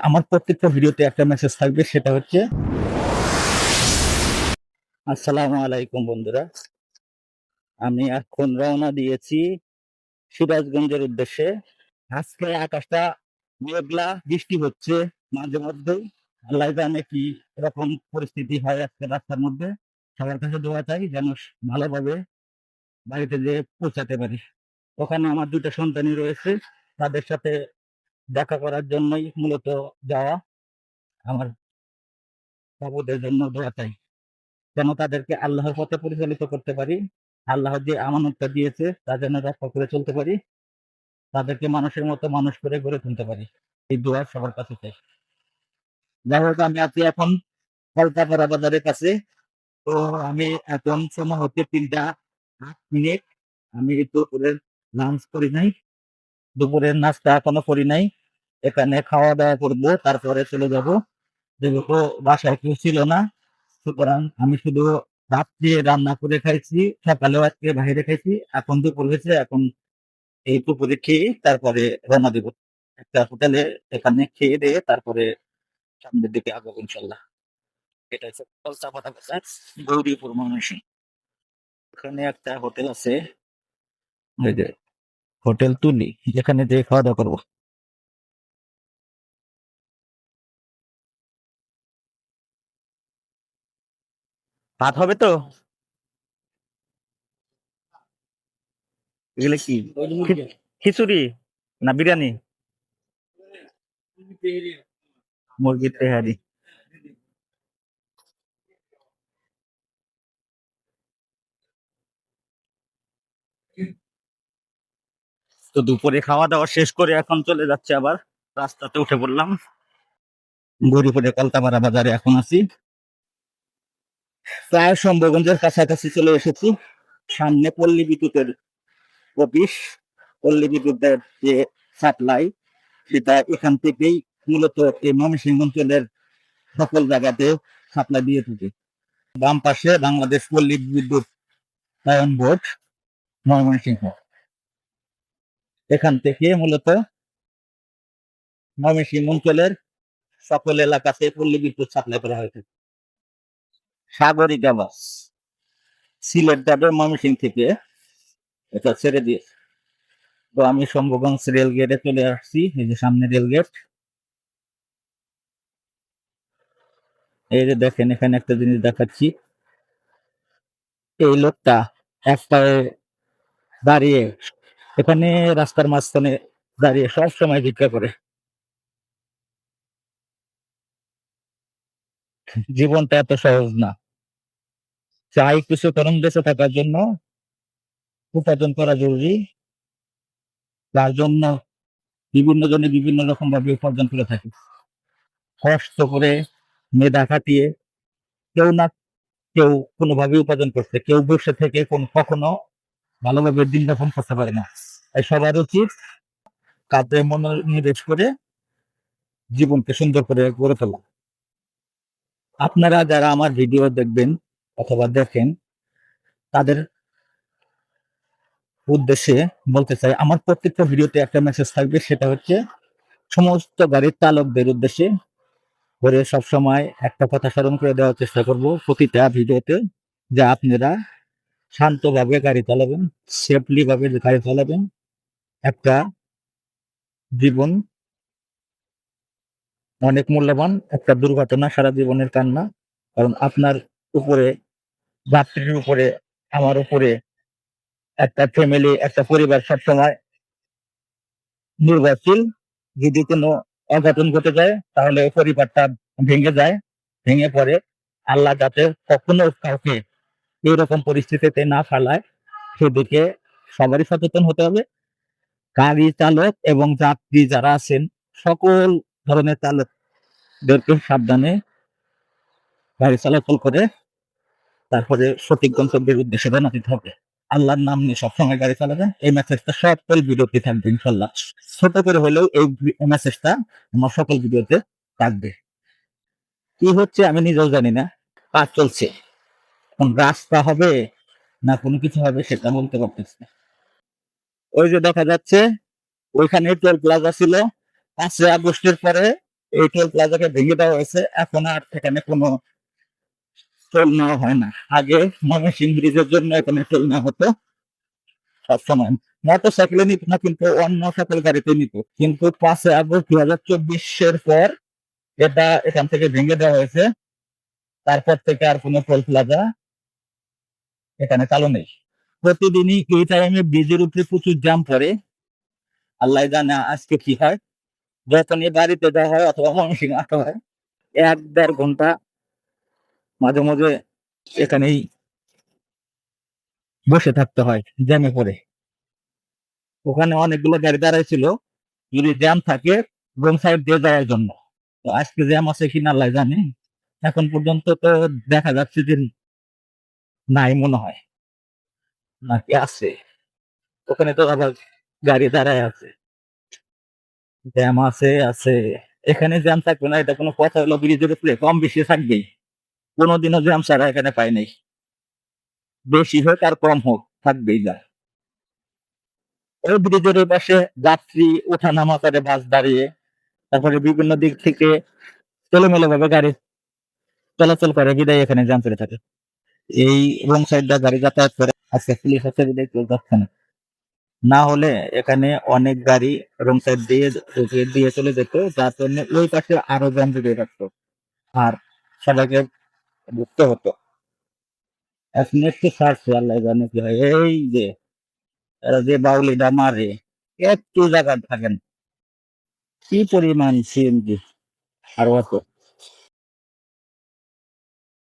আমার প্রত্যেকটা ভিডিওতে একটা মেসেজ থাকবে, সেটা হচ্ছে আসসালামু আলাইকুম বন্ধুরা। আমি এখন রওনা দিয়েছি সিরাজগঞ্জের উদ্দেশ্যে। আজকে আকাশটা মেঘলা, বৃষ্টি হচ্ছে মাঝে মধ্যেই। আল্লাহ জানে কি এরকম পরিস্থিতি হয় আজকে রাস্তার মধ্যে। সবার কাছে দোয়া চাই যেন ভালোভাবে বাড়িতে যেয়ে পৌঁছাতে পারি। ওখানে আমার দুটো সন্তানই রয়েছে, তাদের সাথে দেখা করার জন্যই মূলত যাওয়া। আমার বাবুদের জন্য দোয়া চাই যেন তাদেরকে আল্লাহর পথে পরিচালিত করতে পারি। আল্লাহ যে আমানতটা দিয়েছে তা যেন রক্ষা করে চলতে পারি, তাদেরকে মানুষের মতো মানুষ করে গড়ে তুলতে পারি। এই দোয়া সবার কাছে চাই। যাই হোক, আমি আছি এখন কলকাপাড়া বাজারের কাছে। তো আমি এখন সময় হচ্ছে 3টা 8 মিনিট। আমি দুপুরের লাঞ্চ করি নাই, দুপুরের নাস্তা এখনো করি নাই। এখানে খাওয়া দাওয়া করবো, তারপরে চলে যাব। যেহেতু বাসায় কেউ ছিল না, সুতরাং আমি শুধু রাত্রে রান্না করে খাইছি, সকালেও আজকে বাইরে খাইছি। এখন দুপুর হয়েছে, এখন এই দুপুরে খেয়ে তারপরে রওনা দিব একটা হোটেলে। এখানে খেয়ে দিয়ে তারপরে সামনের দিকে আগাবো ইনশাল্লাহ। এটা হচ্ছে কলকাতা বাজার, গৌরীপুর ময়মনসিংহ। এখানে একটা হোটেল আছে, ওই যে হোটেল তুলি, যেখানে যে খাওয়া দাওয়া করবো। ভাত হবে তো? এগুলো কি, খিচুড়ি না বিরিয়ানি? মুরগির তেহারি। তো দুপুরে খাওয়া দাওয়া শেষ করে এখন চলে যাচ্ছে আবার রাস্তাতে উঠে পড়লাম। গৌরীপুরে কলকাপাড়া বাজারে এখন আছি, প্রায় শম্ভুগঞ্জের কাছাকাছি চলে এসেছি। সামনে পল্লী বিদ্যুতের অফিস। পল্লী বিদ্যুতের যে সাপ্লাই, সেটা এখান থেকেই মূলত এই ময়মনসিংহ অঞ্চলের সকল জায়গাতে সাপ্লাই দিয়ে থাকে। বাম পাশে বাংলাদেশ পল্লী বিদ্যুৎ বোর্ড ময়মনসিংহ। এখান থেকে মূলত ময়মনসিংহ অঞ্চলের সকল এলাকাতে পল্লী বিদ্যুৎ সাপ্লাই করা হয়ে থাকে। সাগরিকা বাস সিলেট যাবে ময়মনসিংহ থেকে, এটা ছেড়ে দিয়েছে। তো আমি শম্ভুগঞ্জ রেল গেটে চলে আসছি, এই যে সামনে রেল গেট। এই যে দেখেন, এখানে একটা জিনিস দেখাচ্ছি। এই লোকটা এক পায়ে দাঁড়িয়ে এখানে রাস্তার মাঝখানে দাঁড়িয়ে সব সময় ভিক্ষা করে। জীবনটা এত সহজ না। চাই কিছু কারণ বেঁচে থাকার জন্য উপার্জন করা জরুরি। তার জন্য বিভিন্ন জনে বিভিন্ন রকম ভাবে উপার্জন করে থাকে, কষ্ট করে, মেধা খাটিয়ে। কেউ না কেউ কোনোভাবে উপার্জন করছে, কেউ বসে থেকে কখনো ভালোভাবে দিন যাপন করতে পারে না। তাই সবার উচিত কাজে মনোনিবেশ করে জীবনকে সুন্দর করে গড়ে তোলা। আপনারা যারা আমার ভিডিও দেখবেন অথবা দেখেন, তাদের উদ্দেশ্যে বলতে চাই, আমার প্রত্যেকটা ভিডিওতে একটা মেসেজ থাকবে, সেটা হচ্ছে সমস্ত গাড়ির চালকদের উদ্দেশ্যে করে সবসময় একটা কথা স্মরণ করে দেওয়ার চেষ্টা করব প্রতিটা ভিডিওতে, যে আপনারা শান্তভাবে গাড়ি চালাবেন, সেফলি ভাবে গাড়ি চালাবেন। একটা জীবন অনেক মূল্যবান, একটা দুর্ঘটনা সারা জীবনের কান্না। কারণ আপনার উপরে, যাত্রীর উপরে, আমার উপরে একটা ফ্যামিলি, একটা পরিবার সবসময় নির্ভরশীল। যদি কোনো অঘটন ঘটে যায় তাহলে ওই পরিবারটা ভেঙে যায়, ভেঙে পড়ে। আল্লাহ যাতে কখনো কাউকে এইরকম পরিস্থিতিতে না ফেলায়, সেদিকে সবারই সচেতন হতে হবে। গাড়ি চালক এবং যাত্রী যারা আছেন, সকল ধরনের চালকদেরকে সাবধানে গাড়ি চলাচল করে তারপরে সঠিক গন্তব্যের উদ্দেশ্যে রওনা দিতে হবে। আল্লাহর নাম নিয়ে সবসময় গাড়ি চালাবে। এই মেসেজটা সকল ভিডিওতে থাকবে ইনশাল্লাহ। ছোট করে হলেও এই মেসেজটা আমার সকল ভিডিওতে থাকবে। কি হচ্ছে আমি নিজেও জানি না, কাজ চলছে, কোন রাস্তা হবে না কোনো কিছু হবে সেটা বলতে পারতেছি না। ওই যে দেখা যাচ্ছে, ওইখানে টোল প্লাজা ছিল 5ই আগস্টের পরে। এই টোল প্লাজাকে ভেঙে দেওয়া হয়েছে, এখন আর সেখানে কোনো টোল নেওয়া হয় না। আগে ময়মনসিংহ ব্রিজের জন্য এখানে টোল নেওয়া হতো সবসময়। মোটর সাইকেলে নিত না, কিন্তু অন্য সকল গাড়িতে নিত। কিন্তু 5 আগস্ট 2024-এর পর এটা এখান থেকে ভেঙে দেওয়া হয়েছে। তারপর থেকে আর কোনো টোল প্লাজা এখানে চালু নেই। প্রতিদিনই এই টাইমে ব্রিজের উপরে প্রচুর জ্যাম পড়ে। আল্লাহ জানে আজকে কি হয়। যখনই বাড়িতে যাওয়া হয় অথবা ময়মনসিংহ আসা হয়, 1-1.5 ঘন্টা মাঝে মাঝে এখানেই বসে থাকতে হয় জ্যামে পড়ে। ওখানে অনেকগুলো গাড়ি দাঁড়াই ছিল, যদি জ্যাম থাকে রোং সাইড দিয়ে যাওয়ার জন্য। তো আজকে জ্যাম আছে কিনা আল্লাহ জানে। এখন পর্যন্ত তো দেখা যাচ্ছে যে নাই মনে হয়, নাকি আছে। ওখানে তো আবার গাড়ি দাঁড়ায় আছে, জ্যাম আছে। এখানে জ্যাম থাকবে না এটা কোনো কথা হলো? ব্রিজের উপরে কম বেশি থাকবেই, কোনোদিনও জ্যাম ছাড়া এখানে পাই নাই। বেশি হোক আর কম হোক, থাকবেই জ্যাম। ওই ব্রিজের ওই পাশে যাত্রী ওঠানামা করে বাস দাঁড়িয়ে, তারপরে বিভিন্ন দিক থেকে এলোমেলো ভাবে গাড়ি চলাচল করে, বিদায় এখানে জ্যাম পড়ে থাকে। এই রং সাইডটা গাড়ি যাতায়াত করে, আজকে পুলিশ আছে বিদায় কেউ যাচ্ছে না। না হলে এখানে অনেক গাড়ি রং সাইড দিয়ে ঢুকিয়ে দিয়ে চলে যেত, যার জন্য ওই পাশে আরো জ্যাম জুড়ে থাকতো আর সবাইকে ঢুকতে হতো। এখন একটু ছাড়ছে, আল্লাহ জানে কি হয়। এই যে এরা যে বাউলিটা মারে, একটু জায়গা থাকেন, কি পরিমাণ সিএনজি আর অত